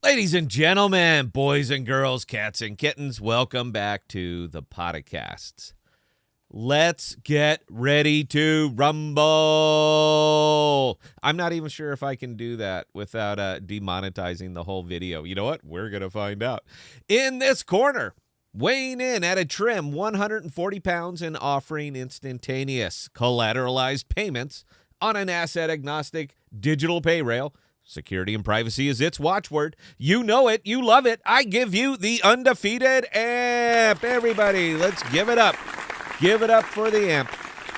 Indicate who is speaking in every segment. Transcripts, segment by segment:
Speaker 1: Ladies and gentlemen, boys and girls, cats and kittens, welcome back to the Podocasts. Let's get ready to rumble. I'm not even sure if I can do that without demonetizing the whole video. You know what? We're going to find out. In this corner, weighing in at a trim 140 pounds and offering instantaneous collateralized payments on an asset-agnostic digital payrail. Security and privacy is its watchword. You know it. You love it. I give you the undefeated amp. Everybody, let's give it up. Give it up for the amp.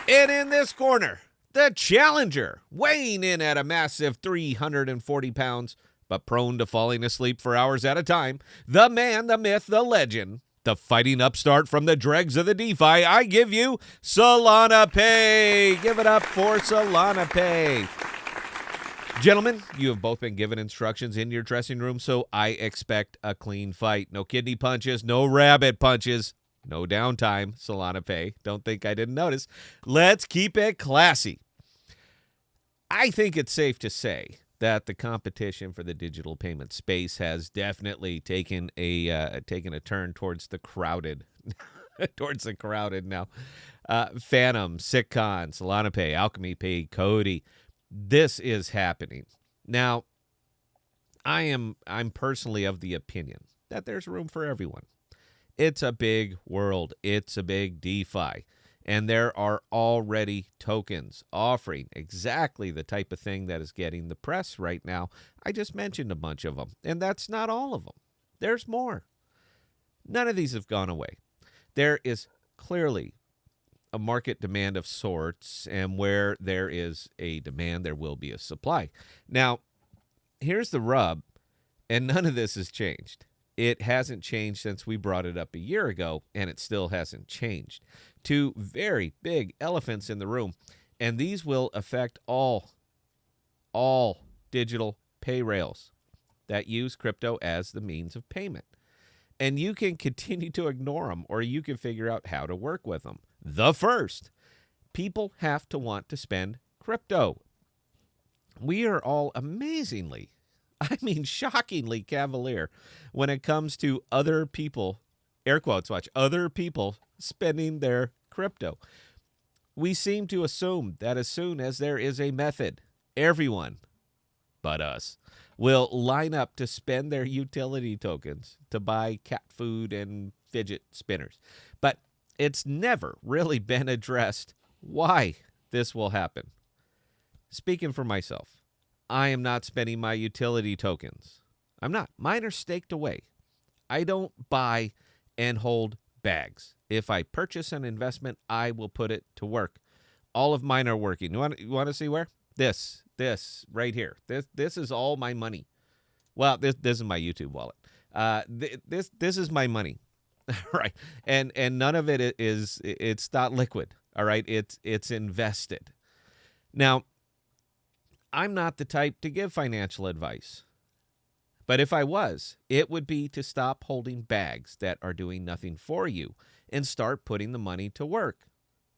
Speaker 1: And in this corner, the challenger, weighing in at a massive 340 pounds, but prone to falling asleep for hours at a time, the man, the myth, the legend, the fighting upstart from the dregs of the DeFi. I give you SolanaPay. Give it up for SolanaPay. Gentlemen, you have both been given instructions in your dressing room, so I expect a clean fight. No kidney punches, no rabbit punches, no downtime, SolanaPay. Don't think I didn't notice. Let's keep it classy. I think it's safe to say that the competition for the digital payment space has definitely taken a turn towards the crowded, now. Phantom, Sitcon, SolanaPay, Alchemy Pay, Cody. This is happening. Now, I'm personally of the opinion that there's room for everyone. It's a big world. It's a big DeFi. And there are already tokens offering exactly the type of thing that is getting the press right now. I just mentioned a bunch of them, and that's not all of them. There's more. None of these have gone away. There is clearly a market demand of sorts, and where there is a demand, there will be a supply. Now, here's the rub, and none of this has changed. It hasn't changed since we brought it up a year ago, and it still hasn't changed. Two very big elephants in the room, and these will affect all digital payrails that use crypto as the means of payment. And you can continue to ignore them, or you can figure out how to work with them. The first, people have to want to spend crypto. We are all shockingly cavalier when it comes to other people, air quotes, watch, other people spending their crypto. We seem to assume that as soon as there is a method, everyone but us will line up to spend their utility tokens to buy cat food and fidget spinners. But it's never really been addressed why this will happen. Speaking for myself, I am not spending my utility tokens. I'm not. Mine are staked away. I don't buy and hold bags. If I purchase an investment, I will put it to work. All of mine are working. You want to see where? This right here. This is all my money. Well, this is my YouTube wallet. This is my money. Right. And none of it it's not liquid. All right. It's invested. Now, I'm not the type to give financial advice. But if I was, it would be to stop holding bags that are doing nothing for you and start putting the money to work.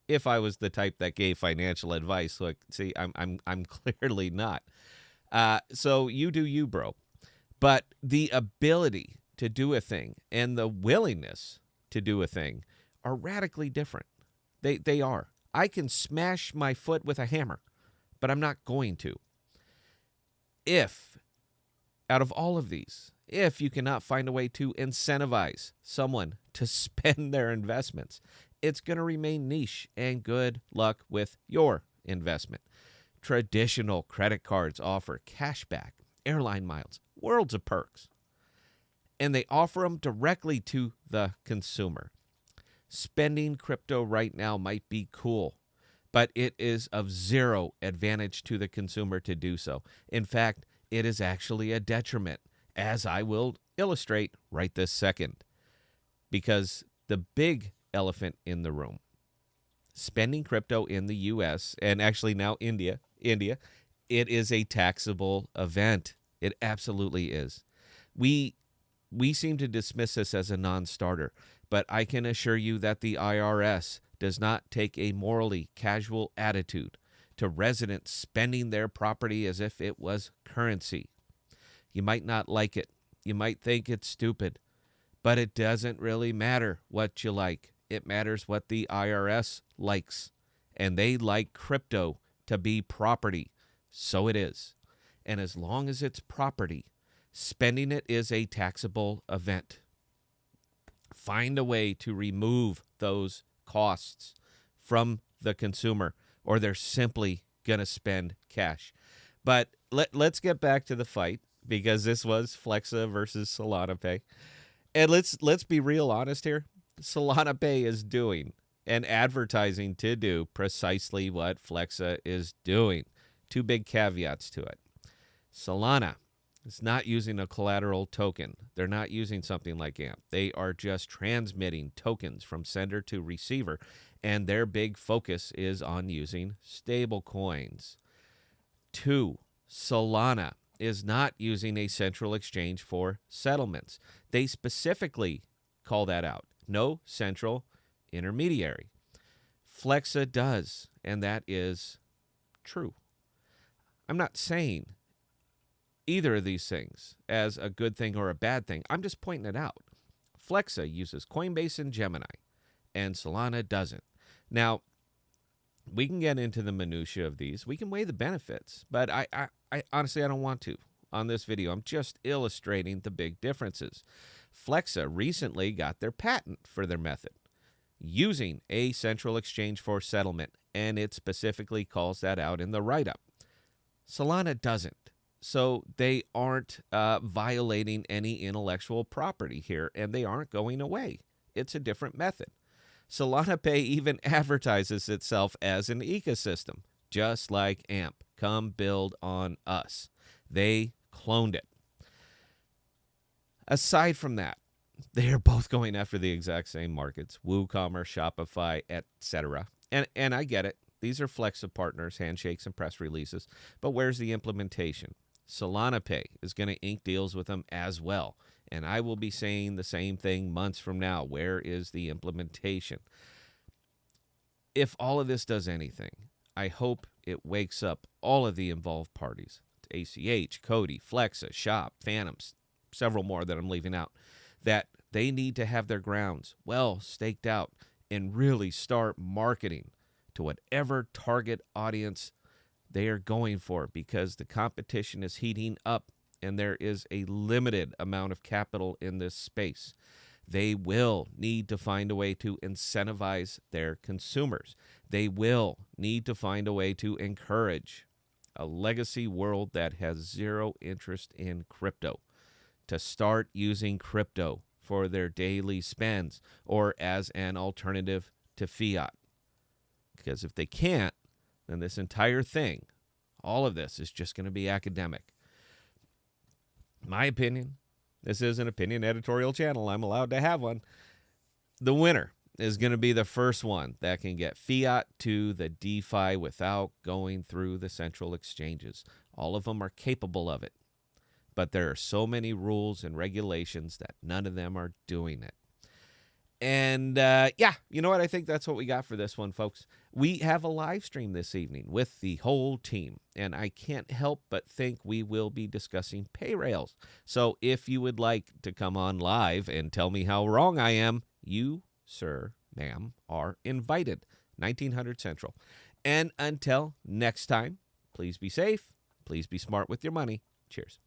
Speaker 1: If I was the type that gave financial advice, look, see, I'm clearly not. So you do you, bro. But the ability to do a thing and the willingness to do a thing are radically different. They are. I can smash my foot with a hammer, but I'm not going to. If, out of all of these, if you cannot find a way to incentivize someone to spend their investments, it's going to remain niche, and good luck with your investment. Traditional credit cards offer cashback, airline miles, worlds of perks, and they offer them directly to the consumer. Spending crypto right now might be cool, but it is of zero advantage to the consumer to do so. In fact, it is actually a detriment, as I will illustrate right this second. Because the big elephant in the room, spending crypto in the U.S. and actually now India, it is a taxable event. It absolutely is. We seem to dismiss this as a non-starter, but I can assure you that the IRS does not take a morally casual attitude to residents spending their property as if it was currency. You might not like it, You might think it's stupid, but it doesn't really matter what you like. It matters what the IRS likes, and they like crypto to be property. So it is. And as long as it's property, spending it is a taxable event. Find a way to remove those costs from the consumer, or they're simply going to spend cash. But let's get back to the fight, because this was Flexa versus SolanaPay. And let's be real honest here. SolanaPay is doing and advertising to do precisely what Flexa is doing. Two big caveats to it. Solana is not using a collateral token. They're not using something like AMP. They are just transmitting tokens from sender to receiver, and their big focus is on using stable coins. 2, Solana is not using a central exchange for settlements. They specifically call that out. No central intermediary. Flexa does, and that is true. I'm not saying either of these things as a good thing or a bad thing. I'm just pointing it out. Flexa uses Coinbase and Gemini, and Solana doesn't. Now, we can get into the minutia of these. We can weigh the benefits, but I honestly, I don't want to on this video. I'm just illustrating the big differences. Flexa recently got their patent for their method using a central exchange for settlement, and it specifically calls that out in the write-up. Solana doesn't. So they aren't violating any intellectual property here, and they aren't going away. It's a different method. SolanaPay even advertises itself as an ecosystem, just like AMP. Come build on us. They cloned it. Aside from that, they are both going after the exact same markets: WooCommerce, Shopify, etc. And I get it. These are Flexa partners, handshakes, and press releases. But where's the implementation? SolanaPay is going to ink deals with them as well. And I will be saying the same thing months from now. Where is the implementation? If all of this does anything, I hope it wakes up all of the involved parties. ACH, Cody, Flexa, Shop, Phantoms, several more that I'm leaving out, that they need to have their grounds well staked out and really start marketing to whatever target audience they are going for, because the competition is heating up and there is a limited amount of capital in this space. They will need to find a way to incentivize their consumers. They will need to find a way to encourage a legacy world that has zero interest in crypto to start using crypto for their daily spends or as an alternative to fiat. Because if they can't, then this entire thing, all of this, is just going to be academic. My opinion, this is an opinion editorial channel. I'm allowed to have one. The winner is going to be the first one that can get fiat to the DeFi without going through the central exchanges. All of them are capable of it. But there are so many rules and regulations that none of them are doing it. And yeah, you know what? I think that's what we got for this one, folks. We have a live stream this evening with the whole team, and I can't help but think we will be discussing payrails. So if you would like to come on live and tell me how wrong I am, you, sir, ma'am, are invited. 1900 Central. And until next time, please be safe. Please be smart with your money. Cheers.